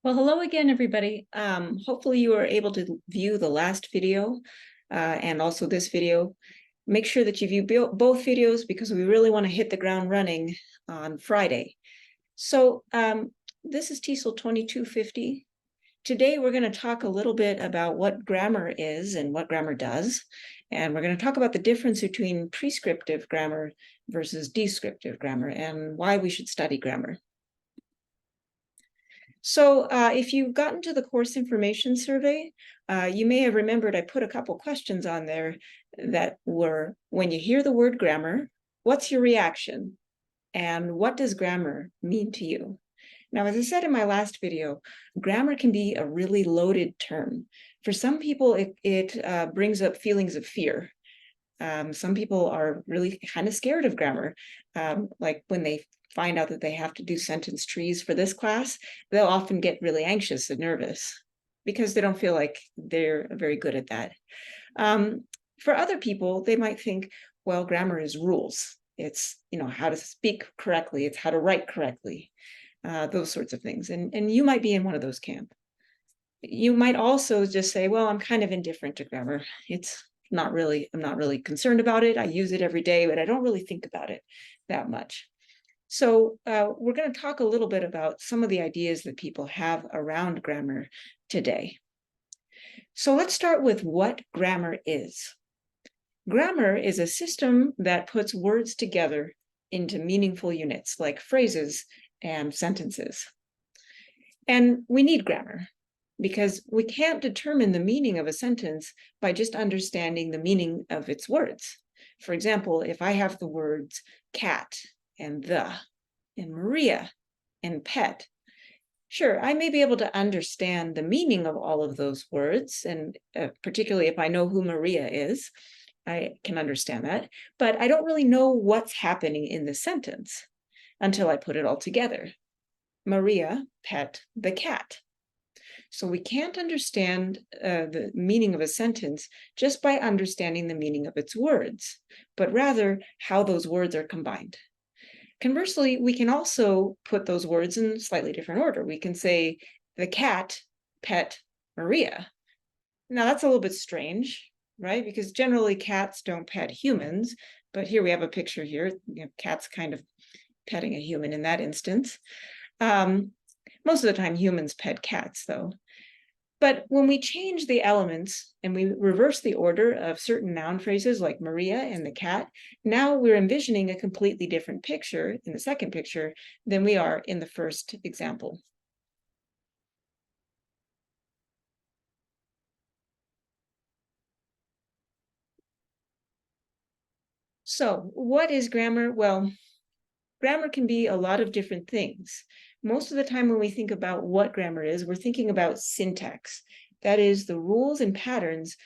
Well, hello again, everybody. Hopefully you were able to view the last video and also this video. Make sure that you view both videos because we really want to hit the ground running on Friday. So this is TESOL 2250. Today we're going to talk a little bit about what grammar is and what grammar does. And we're going to talk about the difference between prescriptive grammar versus descriptive grammar and why we should study grammar. So if you've gotten to the course information survey, you may have remembered I put a couple questions on there that were, when you hear the word grammar, what's your reaction? And what does grammar mean to you? Now, as I said in my last video, grammar can be a really loaded term. For some people, it brings up feelings of fear. Some people are really kind of scared of grammar, like when they find out that they have to do sentence trees for this class, they'll often get really anxious and nervous because they don't feel like they're very good at that. For other people, they might think, well, grammar is rules. It's, how to speak correctly. It's how to write correctly, those sorts of things. And you might be in one of those camps. You might also just say, well, I'm kind of indifferent to grammar. I'm not really concerned about it. I use it every day, but I don't really think about it that much. So we're going to talk a little bit about some of the ideas that people have around grammar today. So let's start with what grammar is. Grammar is a system that puts words together into meaningful units, like phrases and sentences. And we need grammar because we can't determine the meaning of a sentence by just understanding the meaning of its words. For example, if I have the words cat and the, and Maria, and pet. Sure, I may be able to understand the meaning of all of those words, and particularly if I know who Maria is, I can understand that, but I don't really know what's happening in the sentence until I put it all together. Maria, pet, the cat. So we can't understand the meaning of a sentence just by understanding the meaning of its words, but rather how those words are combined. Conversely, we can also put those words in slightly different order. We can say the cat, pet, Maria. Now that's a little bit strange, right? Because generally cats don't pet humans, but here we have a picture here. Cats kind of petting a human in that instance. Most of the time humans pet cats though. But when we change the elements and we reverse the order of certain noun phrases like Maria and the cat, now we're envisioning a completely different picture in the second picture than we are in the first example. So what is grammar? Well, grammar can be a lot of different things. Most of the time when we think about what grammar is, we're thinking about syntax. That is the rules and patterns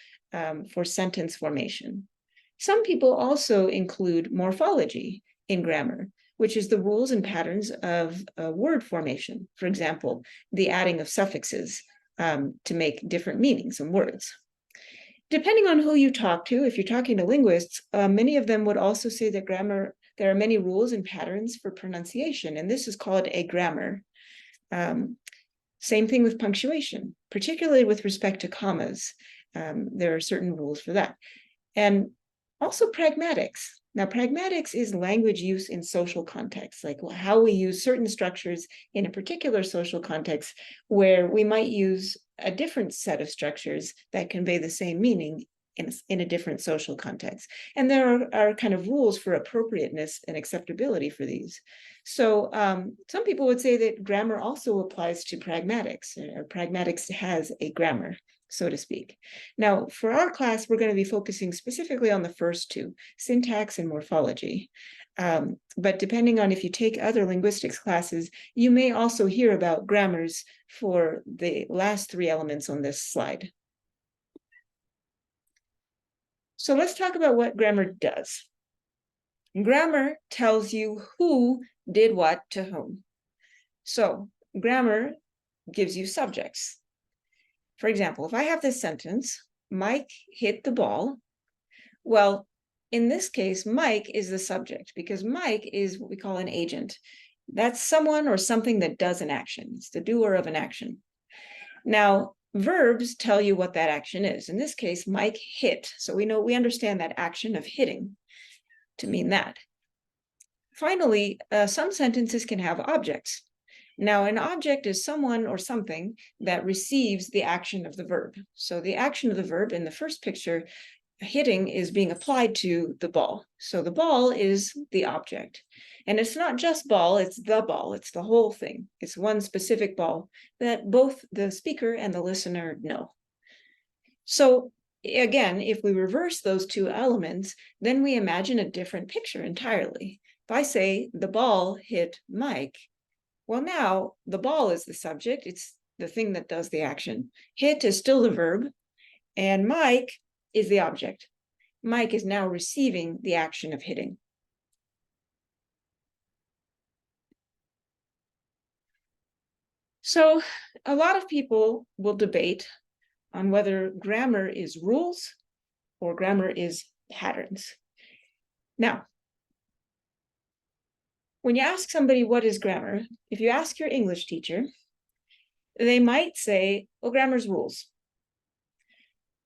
for sentence formation. Some people also include morphology in grammar, which is the rules and patterns of word formation. For example, the adding of suffixes to make different meanings in words. Depending on who you talk to, if you're talking to linguists, many of them would also say that grammar, there are many rules and patterns for pronunciation, and this is called a grammar. Same thing with punctuation, particularly with respect to commas. There are certain rules for that. And also pragmatics. Now, pragmatics is language use in social contexts, like how we use certain structures in a particular social context where we might use a different set of structures that convey the same meaning in a different social context. And there are kind of rules for appropriateness and acceptability for these. So some people would say that grammar also applies to pragmatics, or pragmatics has a grammar, so to speak. Now, for our class, we're going to be focusing specifically on the first two, syntax and morphology. But depending on if you take other linguistics classes, you may also hear about grammars for the last three elements on this slide. So let's talk about what grammar does. Grammar tells you who did what to whom. So grammar gives you subjects. For example, if I have this sentence, Mike hit the ball, well, in this case, Mike is the subject because Mike is what we call an agent. That's someone or something that does an action. It's the doer of an action. Now, verbs tell you what that action is. In this case, Mike hit. So we understand that action of hitting to mean that. Finally, some sentences can have objects. Now, an object is someone or something that receives the action of the verb. So the action of the verb in the first picture, hitting, is being applied to the ball. So the ball is the object. And it's not just ball, it's the ball. It's the whole thing. It's one specific ball that both the speaker and the listener know. So again, if we reverse those two elements, then we imagine a different picture entirely. If I say the ball hit Mike, well, now the ball is the subject. It's the thing that does the action. Hit is still the verb, and Mike is the object. Mike is now receiving the action of hitting. So a lot of people will debate on whether grammar is rules or grammar is patterns. Now, when you ask somebody what is grammar, if you ask your English teacher, they might say, well, grammar's rules.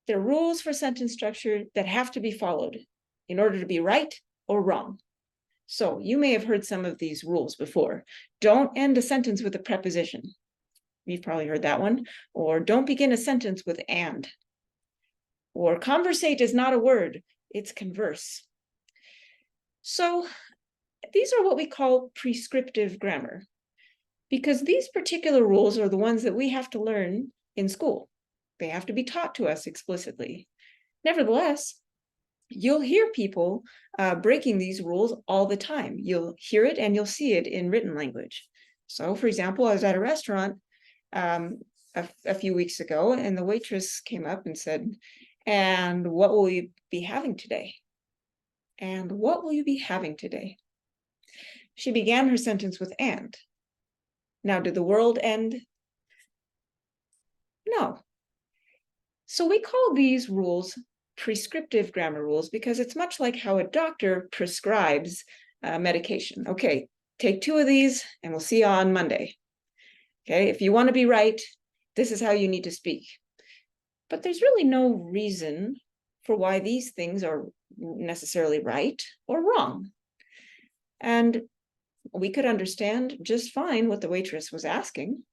They're rules for sentence structure that have to be followed in order to be right or wrong. So you may have heard some of these rules before. Don't end a sentence with a preposition. You've probably heard that one. Or don't begin a sentence with and. Or conversate is not a word, it's converse. So these are what we call prescriptive grammar, because these particular rules are the ones that we have to learn in school. They have to be taught to us explicitly. Nevertheless, you'll hear people breaking these rules all the time. You'll hear it and you'll see it in written language. So, for example, I was at a restaurant a few weeks ago, and the waitress came up and said, "And what will you be having today? And what will you be having today?" She began her sentence with "and." Now, did the world end? No. So we call these rules prescriptive grammar rules because it's much like how a doctor prescribes medication. Okay, take 2 of these and we'll see you on Monday. Okay, if you want to be right, this is how you need to speak. But there's really no reason for why these things are necessarily right or wrong. And we could understand just fine what the waitress was asking.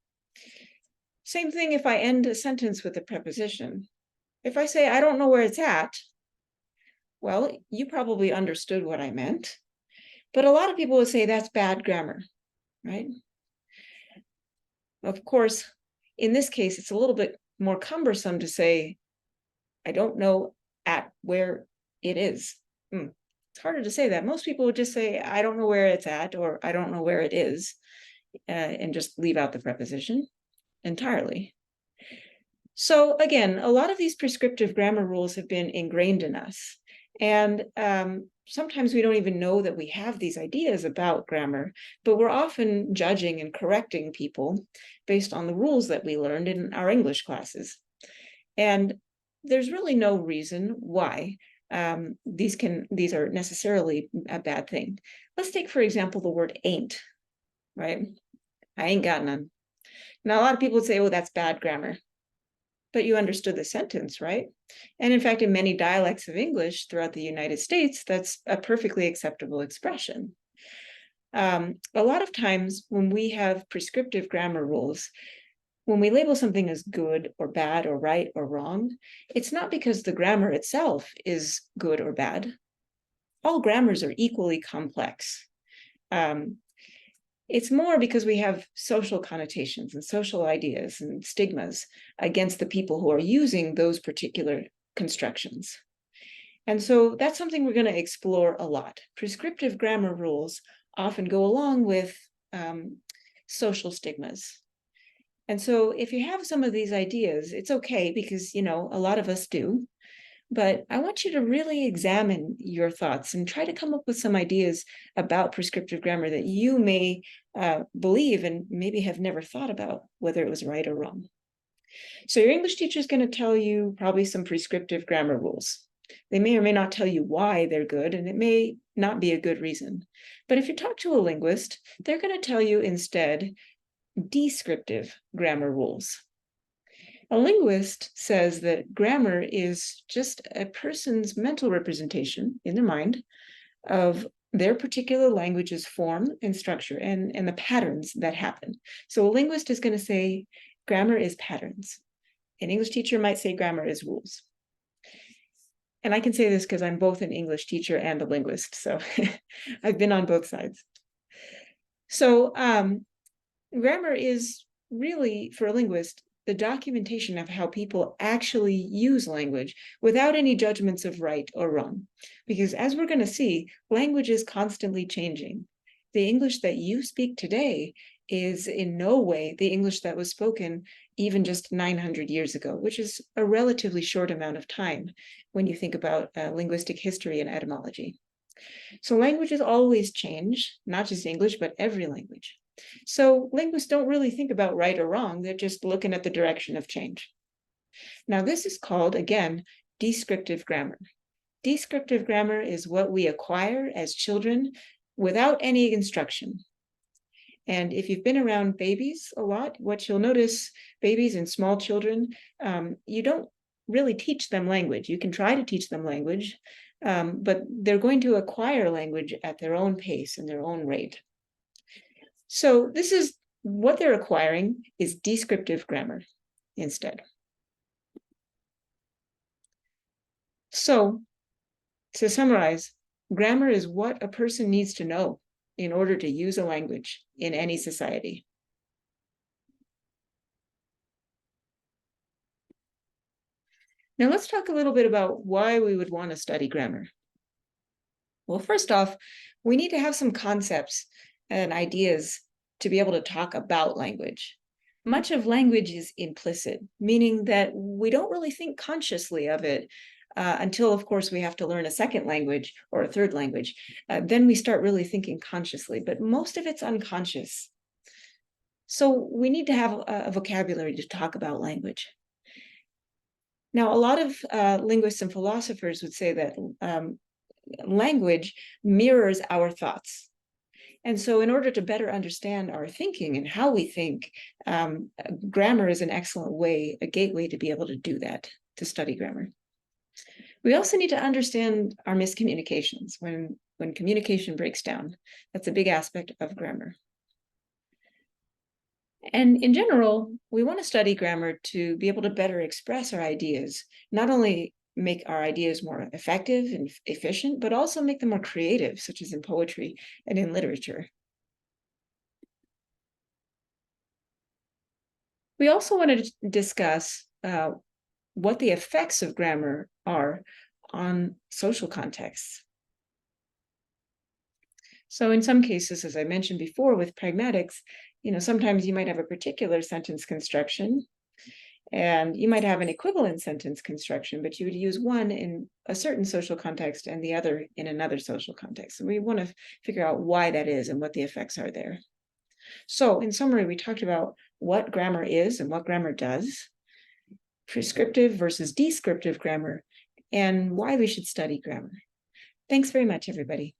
Same thing if I end a sentence with a preposition. If I say, I don't know where it's at, well, you probably understood what I meant. But a lot of people would say that's bad grammar, right? Of course, in this case, it's a little bit more cumbersome to say, I don't know at where it is. It's harder to say that. Most people would just say, I don't know where it's at, or I don't know where it is, and just leave out the preposition entirely. So again, a lot of these prescriptive grammar rules have been ingrained in us. And sometimes we don't even know that we have these ideas about grammar, but we're often judging and correcting people based on the rules that we learned in our English classes. And there's really no reason why these are necessarily a bad thing. Let's take, for example, the word ain't, right? I ain't got none. Now, a lot of people would say, oh, that's bad grammar. But you understood the sentence, right? And in fact, in many dialects of English throughout the United States, that's a perfectly acceptable expression. A lot of times when we have prescriptive grammar rules, when we label something as good or bad or right or wrong, it's not because the grammar itself is good or bad. All grammars are equally complex. It's more because we have social connotations and social ideas and stigmas against the people who are using those particular constructions. And so that's something we're going to explore a lot. Prescriptive grammar rules often go along with social stigmas. And so if you have some of these ideas, it's okay because, a lot of us do. But I want you to really examine your thoughts and try to come up with some ideas about prescriptive grammar that you may believe and maybe have never thought about whether it was right or wrong. So your English teacher is going to tell you probably some prescriptive grammar rules. They may or may not tell you why they're good, and it may not be a good reason. But if you talk to a linguist, they're going to tell you instead descriptive grammar rules. A linguist says that grammar is just a person's mental representation in their mind of their particular language's form and structure and the patterns that happen. So a linguist is going to say grammar is patterns. An English teacher might say grammar is rules. And I can say this because I'm both an English teacher and a linguist, so I've been on both sides. So grammar is really, for a linguist, the documentation of how people actually use language without any judgments of right or wrong. Because as we're going to see, language is constantly changing. The English that you speak today is in no way the English that was spoken even just 900 years ago, which is a relatively short amount of time when you think about linguistic history and etymology. So languages always change, not just English, but every language. So linguists don't really think about right or wrong. They're just looking at the direction of change. Now, this is called, again, descriptive grammar. Descriptive grammar is what we acquire as children without any instruction. And if you've been around babies a lot, what you'll notice, babies and small children, you don't really teach them language. You can try to teach them language, but they're going to acquire language at their own pace and their own rate. So this is what they're acquiring is descriptive grammar instead. So to summarize, grammar is what a person needs to know in order to use a language in any society. Now let's talk a little bit about why we would want to study grammar. Well, first off, we need to have some concepts and ideas to be able to talk about language. Much of language is implicit, meaning that we don't really think consciously of it until, of course, we have to learn a second language or a third language. Then we start really thinking consciously, but most of it's unconscious. So we need to have a vocabulary to talk about language. Now, a lot of linguists and philosophers would say that language mirrors our thoughts. And so in order to better understand our thinking and how we think, grammar is an excellent way, a gateway to be able to do that, to study grammar. We also need to understand our miscommunications when communication breaks down. That's a big aspect of grammar. And in general, we want to study grammar to be able to better express our ideas, not only make our ideas more effective and efficient, but also make them more creative, such as in poetry and in literature. We also want to discuss what the effects of grammar are on social contexts. So in some cases, as I mentioned before, with pragmatics, sometimes you might have a particular sentence construction, and you might have an equivalent sentence construction, but you would use one in a certain social context and the other in another social context. So we want to figure out why that is and what the effects are there. So in summary, we talked about what grammar is and what grammar does, prescriptive versus descriptive grammar, and why we should study grammar. Thanks very much, everybody.